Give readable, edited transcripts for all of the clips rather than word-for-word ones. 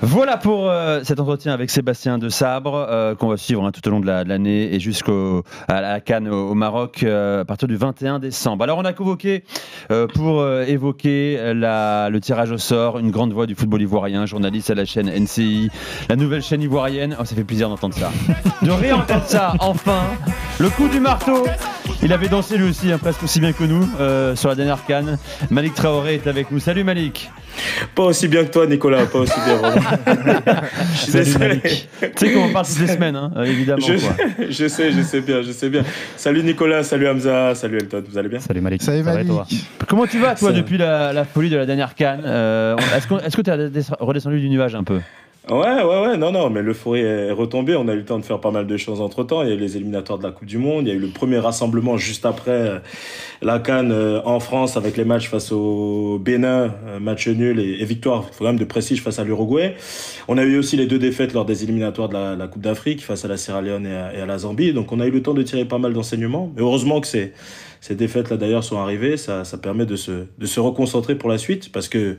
Voilà pour cet entretien avec Sébastien Desabre qu'on va suivre tout au long de l'année et jusqu'à la CAN au Maroc à partir du 21 décembre. Alors on a convoqué pour évoquer le tirage au sort, une grande voix du football ivoirien, journaliste à la chaîne NCI, la nouvelle chaîne ivoirienne. Oh, ça fait plaisir d'entendre ça. De réentendre ça, enfin. Le coup du marteau. Il avait dansé lui aussi, presque aussi bien que nous, sur la dernière CAN. Malik Traoré est avec nous. Salut Malik. Pas aussi bien que toi, Nicolas, pas aussi bien, vraiment. Salut Malik. Tu sais qu'on parle toutes les semaines, évidemment. Je sais bien. Salut Nicolas, salut Hamza, salut Elton, vous allez bien? Salut Malik. Salut Malik. Toi. Comment tu vas, toi, depuis la folie de la dernière CAN? Est-ce que tu as redescendu du nuage un peu? Ouais, non, mais l'euphorie est retombée. On a eu le temps de faire pas mal de choses entre-temps. Il y a eu les éliminatoires de la Coupe du Monde. Il y a eu le premier rassemblement juste après la CAN en France avec les matchs face au Bénin, match nul et victoire quand même de prestige face à l'Uruguay. On a eu aussi les 2 défaites lors des éliminatoires de la Coupe d'Afrique face à la Sierra Leone et à la Zambie. Donc on a eu le temps de tirer pas mal d'enseignements. Mais heureusement que ces défaites-là d'ailleurs sont arrivées, ça permet de se reconcentrer pour la suite parce que,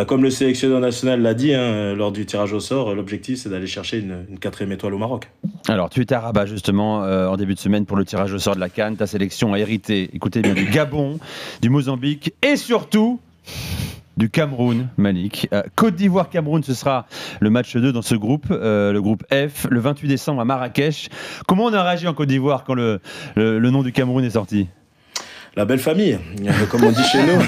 comme le sélectionneur national l'a dit lors du tirage au sort, l'objectif c'est d'aller chercher une 4e étoile au Maroc. Alors tu étais à Rabat justement en début de semaine pour le tirage au sort de la CAN. Ta sélection a hérité, écoutez bien, du Gabon, du Mozambique et surtout du Cameroun, Malik. Côte d'Ivoire-Cameroun, ce sera le match 2 dans ce groupe, le groupe F, le 28 décembre à Marrakech. Comment on a réagi en Côte d'Ivoire quand le nom du Cameroun est sorti ? La belle famille, comme on dit chez nous.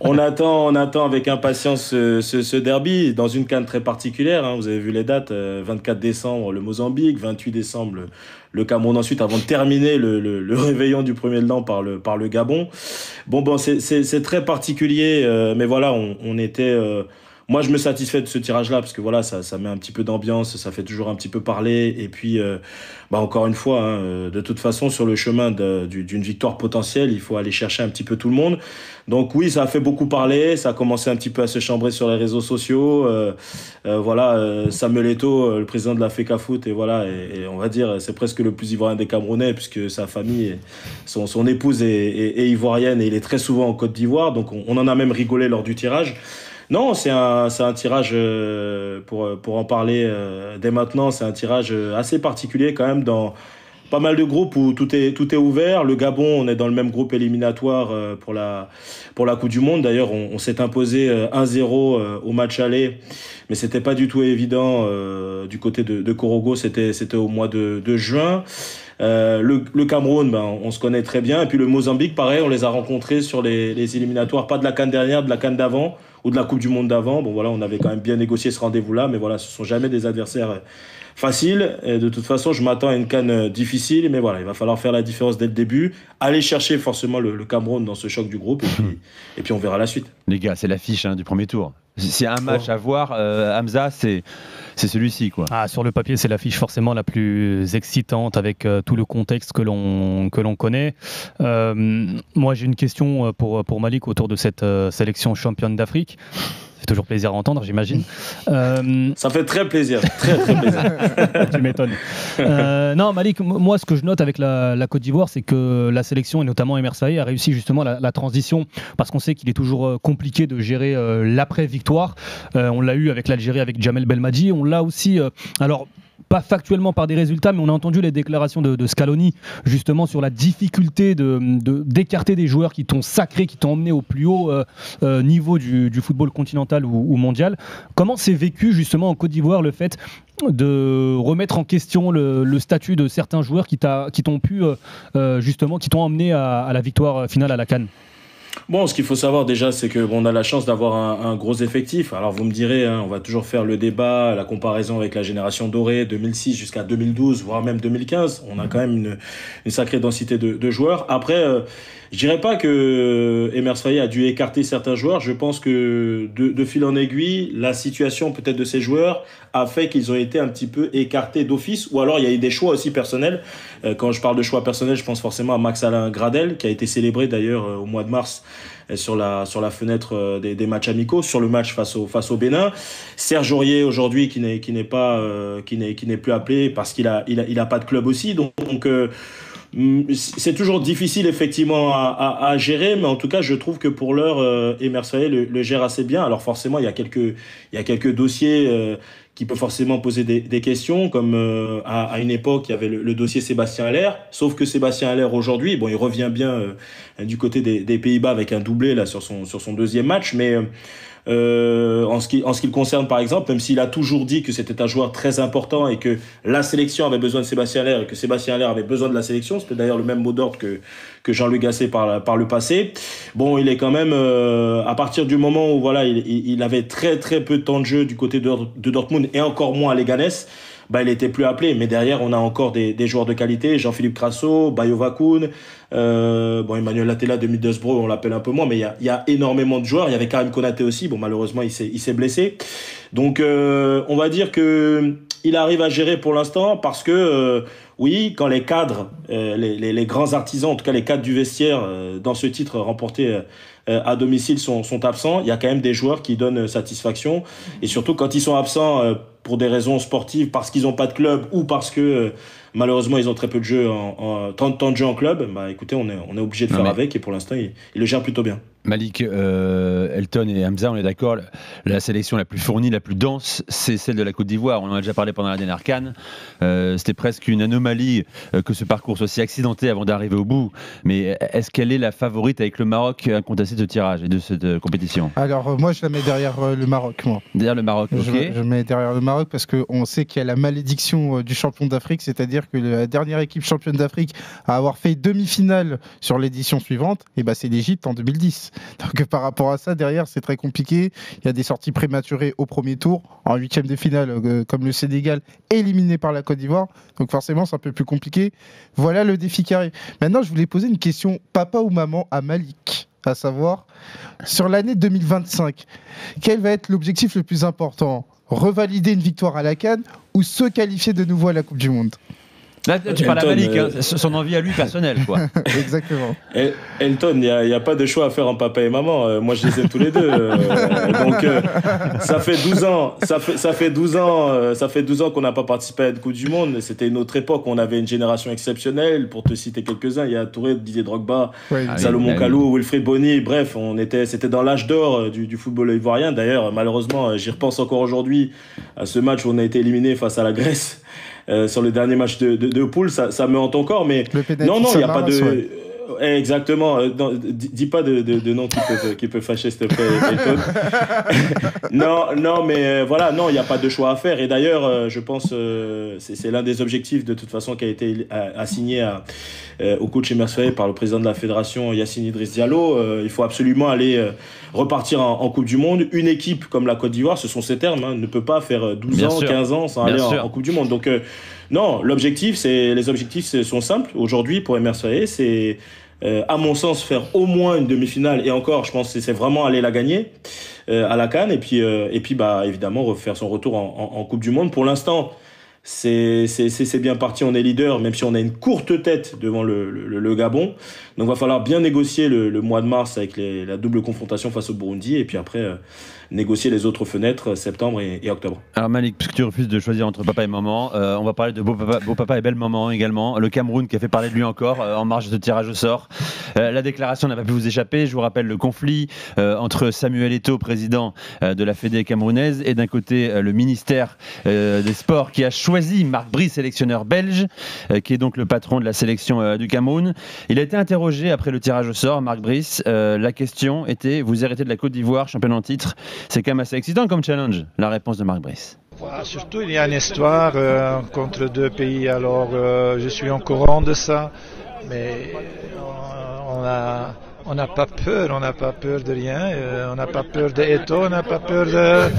On attend avec impatience ce derby dans une CAN très particulière. Vous avez vu les dates, 24 décembre le Mozambique, 28 décembre le Cameroun ensuite, avant de terminer le réveillon du premier de l'an par le Gabon. Bon, c'est très particulier, mais voilà, on était... Moi, je me satisfais de ce tirage-là parce que voilà, ça met un petit peu d'ambiance, ça fait toujours un petit peu parler. Et puis, encore une fois, de toute façon, sur le chemin d'une victoire potentielle, il faut aller chercher un petit peu tout le monde. Donc oui, ça a fait beaucoup parler, ça a commencé un petit peu à se chambrer sur les réseaux sociaux. Samuel Eto'o, le président de la FECAFOOT, et on va dire, c'est presque le plus ivoirien des Camerounais puisque sa famille, son épouse est ivoirienne et il est très souvent en Côte d'Ivoire. Donc on en a même rigolé lors du tirage. Non, c'est un tirage, pour en parler dès maintenant, c'est un tirage assez particulier quand même dans pas mal de groupes où tout est ouvert. Le Gabon, on est dans le même groupe éliminatoire pour la Coupe du Monde. D'ailleurs, on s'est imposé 1-0 au match aller, mais c'était pas du tout évident du côté de Korogo, c'était au mois de juin. Le Cameroun, on se connaît très bien. Et puis le Mozambique, pareil, on les a rencontrés sur les éliminatoires, pas de la CAN dernière, de la CAN d'avant ou de la Coupe du Monde d'avant. Bon voilà, on avait quand même bien négocié ce rendez-vous-là, mais voilà, ce sont jamais des adversaires faciles. Et de toute façon, je m'attends à une CAN difficile, mais voilà, il va falloir faire la différence dès le début, aller chercher forcément le Cameroun dans ce choc du groupe, et puis on verra la suite. Les gars, c'est l'affiche du premier tour. S'il y a un match à voir, Hamza, c'est celui-ci, quoi. Sur le papier, c'est l'affiche forcément la plus excitante avec tout le contexte que l'on connaît. Moi, j'ai une question pour Malik autour de cette sélection championne d'Afrique. C'est toujours plaisir à entendre, j'imagine. Ça fait très plaisir, très plaisir. Tu m'étonnes. Non, Malik, moi, ce que je note avec la Côte d'Ivoire, c'est que la sélection, et notamment Emer Faé, a réussi justement la transition, parce qu'on sait qu'il est toujours compliqué de gérer l'après-victoire. On l'a eu avec l'Algérie, avec Jamel Belmadi. On l'a aussi... pas factuellement par des résultats, mais on a entendu les déclarations de Scaloni justement sur la difficulté d'écarter des joueurs qui t'ont sacré, qui t'ont emmené au plus haut niveau du football continental ou mondial. Comment c'est vécu justement en Côte d'Ivoire le fait de remettre en question le statut de certains joueurs qui t'ont emmené à la victoire finale à la CAN? Bon, ce qu'il faut savoir déjà, c'est que on a la chance d'avoir un gros effectif. Alors vous me direz, on va toujours faire le débat, la comparaison avec la génération dorée, 2006 jusqu'à 2012, voire même 2015. On a quand même une sacrée densité de joueurs. Après, je dirais pas que Emer Faé a dû écarter certains joueurs. Je pense que de fil en aiguille, la situation peut-être de ces joueurs a fait qu'ils ont été un petit peu écartés d'office, ou alors il y a eu des choix aussi personnels. Quand je parle de choix personnels, je pense forcément à Max-Alain Gradel, qui a été célébré d'ailleurs au mois de mars sur la fenêtre des matchs amicaux, sur le match face au Bénin. Serge Aurier aujourd'hui qui n'est plus appelé parce qu'il a pas de club aussi. Donc c'est toujours difficile effectivement à gérer, mais en tout cas je trouve que pour l'heure Emer Faé le gère assez bien. Alors forcément il y a quelques dossiers qui peuvent forcément poser des questions, comme à une époque il y avait le dossier Sébastien Haller, sauf que Sébastien Haller aujourd'hui, bon, il revient bien du côté des Pays-Bas avec un doublé là sur son deuxième match, mais en ce qui le concerne par exemple, même s'il a toujours dit que c'était un joueur très important et que la sélection avait besoin de Sébastien Haller et que Sébastien Haller avait besoin de la sélection, c'était d'ailleurs le même mot d'ordre que Jean-Louis Gasset par le passé. Bon, il est quand même à partir du moment où voilà, il avait très très peu de temps de jeu du côté de Dortmund et encore moins à Leganés, bah, il était plus appelé. Mais derrière, on a encore des joueurs de qualité, Jean-Philippe Crasso, Bayo Vakoun, Emmanuel Latella de Middlesbrough, on l'appelle un peu moins, mais il y a énormément de joueurs. Il y avait Karim Konaté aussi. Bon, malheureusement, il s'est blessé. Donc, on va dire que il arrive à gérer pour l'instant parce que oui, quand les cadres, les grands artisans, en tout cas les cadres du vestiaire, dans ce titre remporté à domicile sont absents, il y a quand même des joueurs qui donnent satisfaction. Et surtout quand ils sont absents pour des raisons sportives, parce qu'ils n'ont pas de club ou parce que malheureusement ils ont très peu de jeu, temps de jeu en club, bah écoutez, on est obligé de faire avec, et pour l'instant il le gère plutôt bien. Malik, Elton et Hamza, on est d'accord, la sélection la plus fournie, la plus dense, c'est celle de la Côte d'Ivoire. On en a déjà parlé pendant la dernière CAN. C'était presque une anomalie que ce parcours soit si accidenté avant d'arriver au bout. Mais est-ce qu'elle est la favorite avec le Maroc incontesté de tirage et de cette compétition? Alors moi je la mets derrière le Maroc. Moi. Derrière le Maroc, ok. Je mets derrière le Maroc parce qu'on sait qu'il y a la malédiction du champion d'Afrique, c'est-à-dire que la dernière équipe championne d'Afrique à avoir fait demi-finale sur l'édition suivante, et bah, c'est l'Égypte en 2010. Donc par rapport à ça, derrière, c'est très compliqué. Il y a des sorties prématurées au premier tour, en huitième de finale, comme le Sénégal, éliminé par la Côte d'Ivoire. Donc forcément, c'est un peu plus compliqué. Voilà le défi qui arrive. Maintenant, je voulais poser une question, papa ou maman, à Malik, à savoir, sur l'année 2025, quel va être l'objectif le plus important ? Revalider une victoire à la CAN ou se qualifier de nouveau à la Coupe du Monde ? Là, tu parles à Malik, son envie à lui personnelle, quoi. Exactement. Elton, il n'y a pas de choix à faire en papa et maman. Moi, je les aime tous les deux. Donc, ça fait 12 ans qu'on n'a pas participé à une Coupe du Monde. C'était une autre époque. On avait une génération exceptionnelle. Pour te citer quelques-uns, il y a Touré, Didier Drogba, Salomon Kalou, Wilfried Bony. Bref, c'était dans l'âge d'or du football ivoirien. D'ailleurs, malheureusement, j'y repense encore aujourd'hui à ce match où on a été éliminé face à la Grèce. Sur le dernier match de poule, ça me hante encore, mais non, il n'y a pas de... Ouais. Exactement, dis pas de noms qui peuvent fâcher, s'il te plaît, Elton. non, mais voilà, non, il n'y a pas de choix à faire, et d'ailleurs, je pense, c'est l'un des objectifs, de toute façon, qui a été assigné au coach Emer Faé par le président de la fédération, Yacine Idriss Diallo. Il faut absolument aller repartir en Coupe du Monde. Une équipe comme la Côte d'Ivoire, ce sont ses termes, ne peut pas faire 12 ans, 15 ans sans aller en Coupe du Monde. Donc, non, les objectifs sont simples. Aujourd'hui, pour Emer Faé, c'est, à mon sens, faire au moins une demi-finale. Et encore, je pense que c'est vraiment aller la gagner à la CAN. Et puis, bah, évidemment, refaire son retour en Coupe du Monde. Pour l'instant, c'est bien parti, on est leader, même si on a une courte tête devant le Gabon. Donc il va falloir bien négocier le mois de mars avec la double confrontation face au Burundi, et puis après négocier les autres fenêtres, septembre et octobre. Alors Malik, puisque tu refuses de choisir entre papa et maman, on va parler de beau papa et belle maman également. Le Cameroun qui a fait parler de lui encore en marge de tirage au sort. La déclaration n'a pas pu vous échapper. Je vous rappelle le conflit entre Samuel Eto'o, président de la Fédé camerounaise, et d'un côté le ministère des Sports qui a choisi Marc Brice, sélectionneur belge, qui est donc le patron de la sélection du Cameroun. Il a été interrogé après le tirage au sort, Marc Brice. La question était: vous héritez de la Côte d'Ivoire, championne en titre. C'est quand même assez excitant comme challenge. La réponse de Marc Brice. Voilà, surtout, il y a une histoire contre deux pays. Alors, je suis au courant de ça, mais on n'a pas peur. On n'a pas peur de rien. On n'a pas peur d'Eto'o. On n'a pas peur de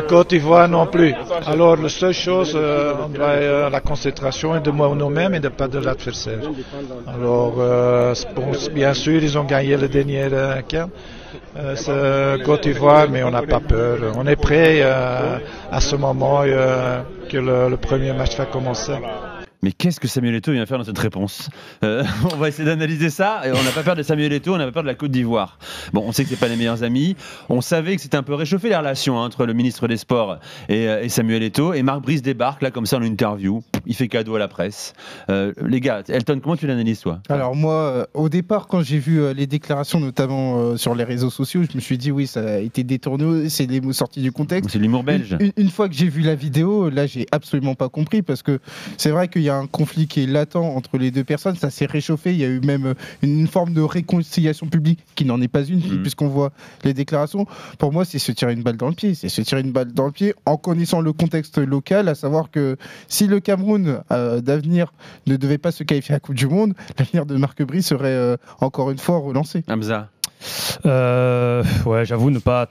Côte d'Ivoire non plus. Alors, la seule chose, la concentration est de nous-mêmes et de pas de l'adversaire. Alors, bien sûr, ils ont gagné le dernier CAN. C'est Côte d'Ivoire, mais on n'a pas peur. On est prêt à ce moment que le premier match va commencer. Mais qu'est-ce que Samuel Eto'o vient faire dans cette réponse? On va essayer d'analyser ça. Et on n'a pas peur de Samuel Eto'o, on n'a pas peur de la Côte d'Ivoire. Bon, on sait que c'est pas les meilleurs amis. On savait que c'était un peu réchauffé les relations entre le ministre des Sports et Samuel Eto'o. Et Marc Brice débarque là comme ça en interview. Il fait cadeau à la presse. Les gars, Elton, comment tu l'analyses toi? Alors moi, au départ, quand j'ai vu les déclarations, notamment sur les réseaux sociaux, je me suis dit oui, ça a été détourné, c'est des mots sortis du contexte. C'est l'humour belge. Une fois que j'ai vu la vidéo, là, j'ai absolument pas compris parce que c'est vrai qu'il y a un conflit qui est latent entre les deux personnes, ça s'est réchauffé, il y a eu même une forme de réconciliation publique qui n'en est pas une, puisqu'on voit les déclarations. Pour moi, c'est se tirer une balle dans le pied, en connaissant le contexte local, à savoir que si le Cameroun d'avenir ne devait pas se qualifier à la Coupe du Monde, l'avenir de Marc Brice serait encore une fois relancé. Hamza. Ouais, j'avoue ne pas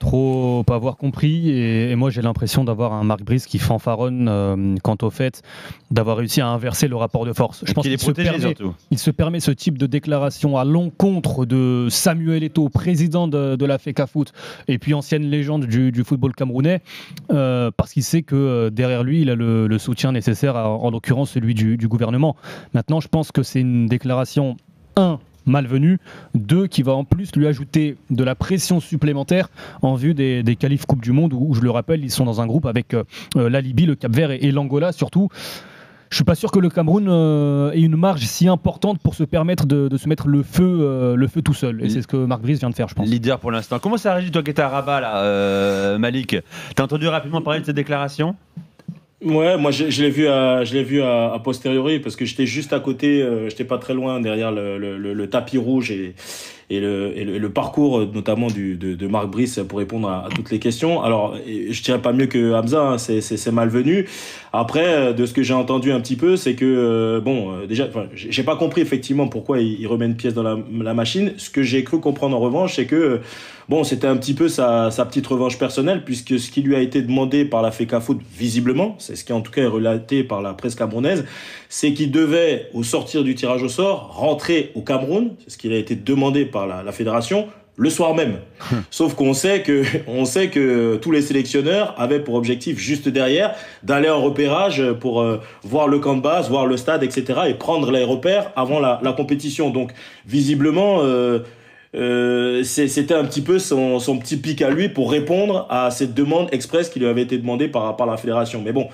avoir compris et moi j'ai l'impression d'avoir un Marc Brice qui fanfaronne quant au fait d'avoir réussi à inverser le rapport de force. Je pense qu'il se permet ce type de déclaration à l'encontre de Samuel Eto'o, président de la FECAFOOT et puis ancienne légende du football camerounais, parce qu'il sait que derrière lui il a le soutien nécessaire, en l'occurrence celui du gouvernement. Maintenant je pense que c'est une déclaration malvenu, 2 qui va en plus lui ajouter de la pression supplémentaire en vue des qualifs Coupe du Monde où je le rappelle, ils sont dans un groupe avec la Libye, le Cap-Vert et l'Angola surtout. Je suis pas sûr que le Cameroun ait une marge si importante pour se permettre de se mettre le feu tout seul. Et c'est ce que Marc Brice vient de faire, je pense. Leader pour l'instant. Comment ça réagit toi qui étais à Rabat là, Malik? T'as entendu rapidement parler de cette déclaration? Ouais, moi je l'ai vu à posteriori parce que j'étais juste à côté, j'étais pas très loin derrière le tapis rouge et le parcours notamment de Marc Brice pour répondre à toutes les questions. Alors je dirais pas mieux que Hamza, hein, c'est malvenu. Après de ce que j'ai entendu un petit peu, c'est que déjà j'ai pas compris effectivement pourquoi il remet une pièce dans la machine. Ce que j'ai cru comprendre en revanche, c'est que c'était un petit peu sa petite revanche personnelle, puisque ce qui lui a été demandé par la FECAFOOT, visiblement, c'est ce qui en tout cas est relaté par la presse camerounaise, c'est qu'il devait, au sortir du tirage au sort, rentrer au Cameroun, c'est ce qui a été demandé par la fédération, le soir même. Sauf qu'on sait que tous les sélectionneurs avaient pour objectif, juste derrière, d'aller en repérage pour voir le camp de base, voir le stade, etc., et prendre les repères avant la compétition. Donc, visiblement... c'était un petit peu son petit pic à lui pour répondre à cette demande express qui lui avait été demandée par la fédération. Mais bon,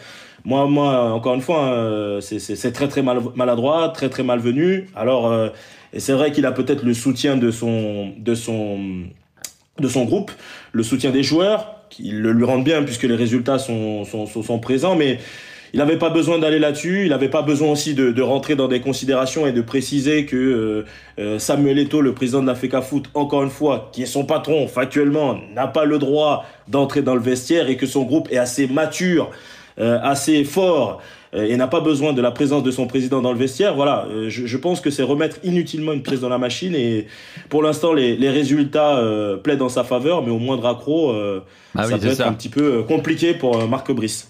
moi encore une fois, c'est très très maladroit, très très malvenu. Alors, et c'est vrai qu'il a peut-être le soutien de son groupe, le soutien des joueurs, qui le lui rendent bien puisque les résultats sont présents, mais il n'avait pas besoin d'aller là-dessus, il n'avait pas besoin aussi de rentrer dans des considérations et de préciser que Samuel Eto'o, le président de la FECAFOOT, encore une fois, qui est son patron factuellement, n'a pas le droit d'entrer dans le vestiaire et que son groupe est assez mature, assez fort et n'a pas besoin de la présence de son président dans le vestiaire. Voilà, je pense que c'est remettre inutilement une pièce dans la machine et pour l'instant les résultats plaident en sa faveur, mais au moindre accroc, ça peut être un petit peu compliqué pour Marc Brice.